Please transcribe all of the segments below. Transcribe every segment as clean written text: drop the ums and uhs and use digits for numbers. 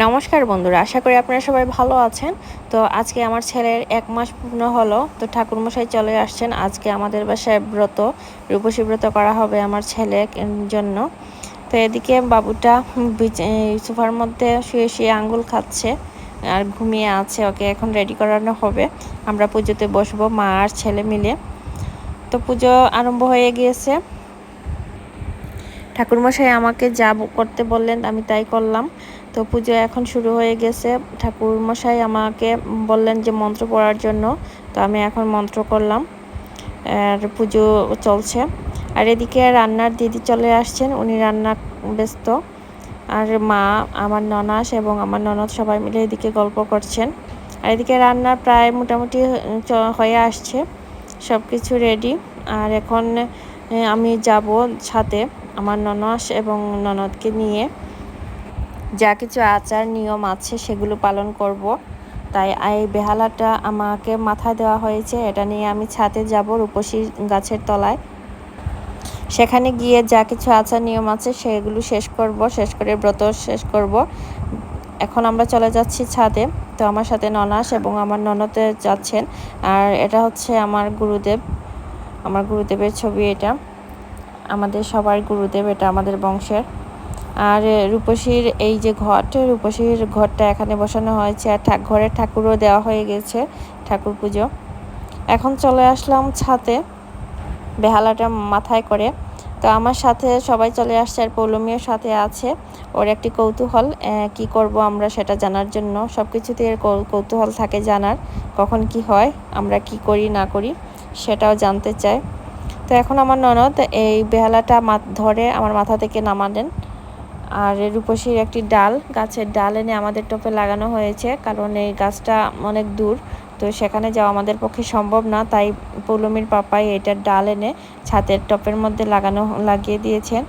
নমস্কার বন্ধুরা, আশা করি আপনারা সবাই ভালো আছেন। তো আজকে আমার ছেলের 1 মাস পূর্ণ হলো। তো ঠাকুরমশাই চলে আসছেন। আজকে আমাদের বাসায় ব্রত, রূপসী ব্রত করা হবে আমার ছেলের জন্য। তো এদিকে বাবুটা সোফার মধ্যে শুয়ে আঙ্গুল খাচ্ছে আর ঘুমিয়ে আছে। ওকে এখন রেডি করানো হবে। আমরা পুজোতে বসবো মা আর ছেলে মিলে। তো পুজো আরম্ভ হয়ে গিয়েছে। ঠাকুরমশাই আমাকে যা করতে বললেন আমি তাই করলাম। তো পুজো এখন শুরু হয়ে গেছে। ঠাকুরমশাই আমাকে বললেন যে মন্ত্র পড়ার জন্য। তো আমি এখন মন্ত্র করলাম আর পুজো চলছে। আর এদিকে রান্নার দিদি চলে আসছেন, উনি রান্না ব্যস্ত। আর মা, আমার ননাস এবং আমার ননদ সবাই মিলে এদিকে গল্প করছেন। আর এদিকে রান্না প্রায় মোটামুটি হয়ে আসছে, সব কিছু রেডি। আর এখন আমি যাব ছাদে আমার ননাস এবং ননদকে নিয়ে। যা কিছু আচার নিয়ম আছে সেগুলো পালন করব। তাই এই বেহালাটা আমাকে মাথায় দেওয়া হয়েছে, এটা নিয়ে আমি ছাদে যাব রূপসী গাছের তলায়। সেখানে গিয়ে যা কিছু আচার নিয়ম আছে সেগুলো শেষ করে ব্রত শেষ করব। এখন আমরা চলে যাচ্ছি ছাদে। তো আমার সাথে ননাস এবং আমার ননদে যাচ্ছেন। আর এটা হচ্ছে আমার গুরুদেবের ছবি। এটা আমাদের সবার গুরুদেব, এটা আমাদের বংশের। আর রূপসীর এই যে রূপসীর ঘরটা এখানে বসানো হয়েছে। আর ঘরের ঠাকুরও দেওয়া হয়ে গেছে, ঠাকুর পুজো। এখন চলে আসলাম ছাদে বেহালাটা মাথায় করে। তো আমার সাথে সবাই চলে আসছে আর পৌলমীর সাথে আছে। ওর একটি কৌতূহল, কি করব আমরা সেটা জানার জন্য। সব কিছুতে এর কৌতূহল থাকে জানার, কখন কি হয়, আমরা কি করি না করি সেটাও জানতে চায়। তো এখন আমার ননদ এই বেহালাটা ধরে আমার মাথা থেকে নামালেন। আর রূপসীর একটি গাছের ডাল এনে আমাদের টপে লাগানো হয়েছে, কারণ এই গাছটা অনেক দূর। তো সেখানে যাওয়া আমাদের পক্ষে সম্ভব না, তাই পৌলমীর পাপাই এটার ডাল এনে ছাদের টপের মধ্যে লাগিয়ে দিয়েছেন।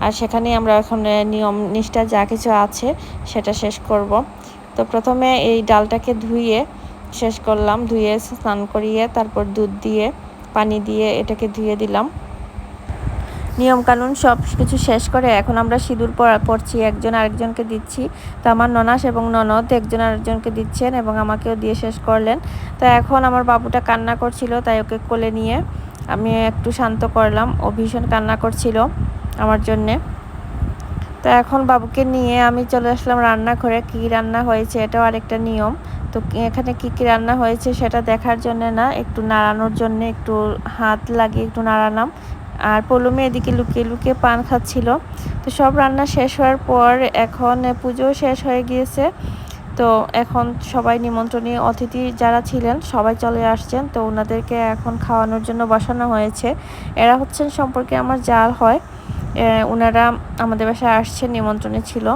আর সেখানেই আমরা এখন নিয়ম নিষ্ঠা যা কিছু আছে সেটা শেষ করব। তো প্রথমে এই ডালটাকে শেষ করলাম, ধুয়ে স্নান করিয়ে তারপর দুধ দিয়ে পানি দিয়ে এটাকে ধুয়ে দিলাম। নিয়মকানুন সব কিছু শেষ করে এখন আমরা সিঁদুর পরছি, একজন আরেকজনকে দিচ্ছি। তো আমার ননাস এবং ননদ একজন আরেকজনকে দিচ্ছেন এবং আমাকেও দিয়ে শেষ করলেন। তো এখন আমার বাবুটা কান্না করছিল, তাই ওকে কোলে নিয়ে আমি একটু শান্ত করলাম। ও ভীষণ কান্না করছিল আমার জন্যে। তো এখন বাবুকে নিয়ে আমি চলে আসলাম রান্নাঘরে। কী রান্না হয়েছে এটাও আরেকটা নিয়ম। তো এখানে কি কি রান্না হয়েছে সেটা দেখার জন্য না, একটু নাড়ানোর জন্য একটু হাত লাগিয়ে একটু নাড়ালাম। আর পৌলমী এদিকে লুকিয়ে লুকিয়ে পান খাচ্ছিল। তো সব রান্না শেষ হওয়ার পর এখন পুজো শেষ হয়ে গিয়েছে। তো এখন সবাই নিমন্ত্রণীয় অতিথি যারা ছিলেন সবাই চলে আসছেন। তো ওনাদেরকে এখন খাওয়ানোর জন্য বসানো হয়েছে। এরা হচ্ছেন সম্পর্কে আমার জাল হয়। ওনারা আমাদের বাসায় আসছেন, নিমন্ত্রণে ছিল।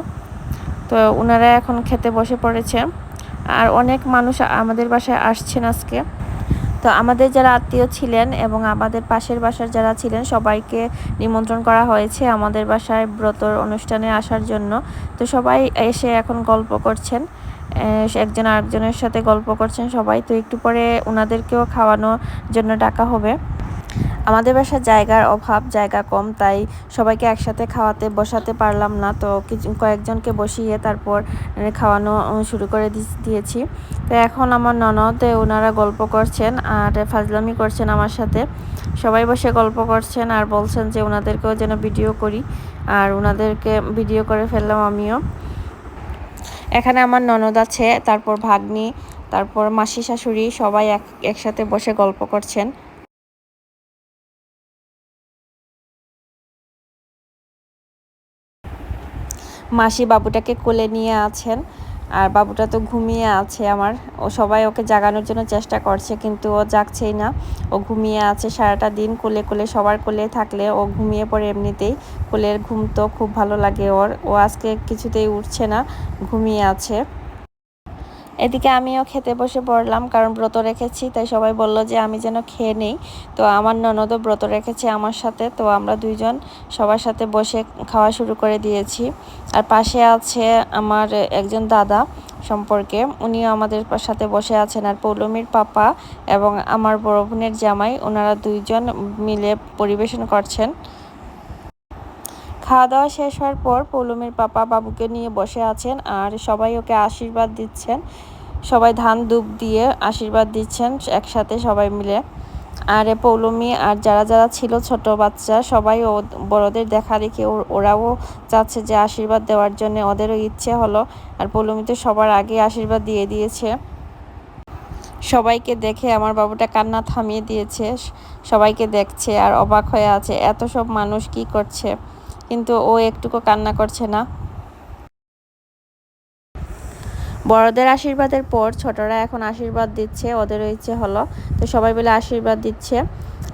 তো ওনারা এখন খেতে বসে পড়েছে। আর অনেক মানুষ আমাদের বাসায় আসছেন আজকে। তো আমাদের যারা আত্মীয় ছিলেন এবং আমাদের পাশের বাসার যারা ছিলেন সবাইকে নিমন্ত্রণ করা হয়েছে আমাদের বাসায় ব্রতর অনুষ্ঠানে আসার জন্য। তো সবাই এসে এখন গল্প করছেন, একজন আরেকজনের সাথে গল্প করছেন সবাই। তো একটু পরে ওনাদেরকেও খাওয়ানোর জন্য ডাকা হবে। আমাদের বাসায় জায়গার অভাব, জায়গা কম, তাই সবাইকে একসাথে খাওয়াতে বসাতে পারলাম না। তো কয়েকজনকে বসিয়ে তারপর খাওয়ানো শুরু করে দিয়েছি। তো এখন আমার ননদ ওনারা গল্প করছেন আর ফাজলামি করছেন আমার সাথে। সবাই বসে গল্প করছেন আর বলছেন যে ওনাদেরকেও যেন ভিডিও করি। আর ওনাদেরকে ভিডিও করে ফেললাম আমিও। এখানে আমার ননদ আছে, তারপর ভাগ্নি, তারপর মাসি শাশুড়ি সবাই একসাথে বসে গল্প করছেন। মাসি বাবুটাকে কোলে নিয়ে আছেন। আর বাবুটা তো ঘুমিয়ে আছে আমার। সবাই ওকে জাগানোর জন্য চেষ্টা করছে, কিন্তু ও জাগছেই না। ও ঘুমিয়ে আছে সারাটা দিন। কোলে কোলে সবার কোলে থাকলে ও ঘুমিয়ে পড়ে এমনিতেই। কোলের ঘুম তো খুব ভালো লাগে ওর। ও আজকে কিছুতেই উঠছে না, ঘুমিয়ে আছে। এদিকে আমিও খেতে বসে পড়লাম, কারণ ব্রত রেখেছি, তাই সবাই বলল যে আমি যেন খেয়ে নেই। তো আমার ননদও ব্রত রেখেছে আমার সাথে। তো আমরা দুইজন সবার সাথে বসে খাওয়া শুরু করে দিয়েছি। আর পাশে আছে আমার একজন দাদা সম্পর্কে, উনিও আমাদের সাথে বসে আছেন। আর পৌলমীর পাপা এবং আমার বড় বোনের জামাই, ওনারা দুইজন মিলে পরিবেশন করছেন। খাওয়া দাওয়া শেষ হওয়ার পর পৌলমীর পাপা বাবুকে নিয়ে বসে আছেন আর সবাই ওকে আশীর্বাদ দিচ্ছেন। সবাই ধান ধূপ দিয়ে আশীর্বাদ দিচ্ছেন একসাথে সবাই মিলে। আর পৌলমী আর যারা যারা ছিল ছোট বাচ্চা সবাই বড়দের দেখা দেখে ওরাও চাচ্ছে যে আশীর্বাদ দেওয়ার জন্য, ওদেরও ইচ্ছে হলো। আর পৌলমী তো সবার আগে আশীর্বাদ দিয়ে দিয়েছে। সবাইকে দেখে আমার বাবুটা কান্না থামিয়ে দিয়েছে, সবাইকে দেখছে আর অবাক হয়ে আছে এত সব মানুষ কি করছে, কিন্তু ও একটুকু কান্না করছে না। বড়দের আশীর্বাদের পর ছোটরা এখন আশীর্বাদ দিচ্ছে, ওদেরও ইচ্ছে হলো, তো সবাই মিলে আশীর্বাদ দিচ্ছে।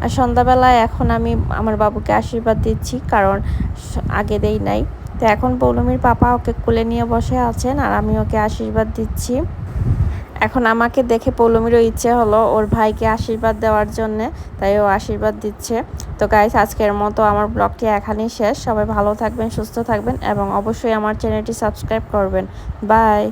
আর সন্ধ্যাবেলায় এখন আমি আমার বাবুকে আশীর্বাদ দিচ্ছি, কারণ আগে দেই নাই। তো এখন পৌলমীর পাপা ওকে কোলে নিয়ে বসে আছেন আর আমি ওকে আশীর্বাদ দিচ্ছি। এখন আমাকে দেখে পৌলমীরও ইচ্ছে হলো ওর ভাইকে আশীর্বাদ দেওয়ার জন্যে, তাই ও আশীর্বাদ দিচ্ছে। তো গাইস, আজকের মতো আমার ব্লগটি এখানেই শেষ। সবাই ভালো থাকবেন, সুস্থ থাকবেন এবং অবশ্যই আমার চ্যানেলটি সাবস্ক্রাইব করবেন। বাই।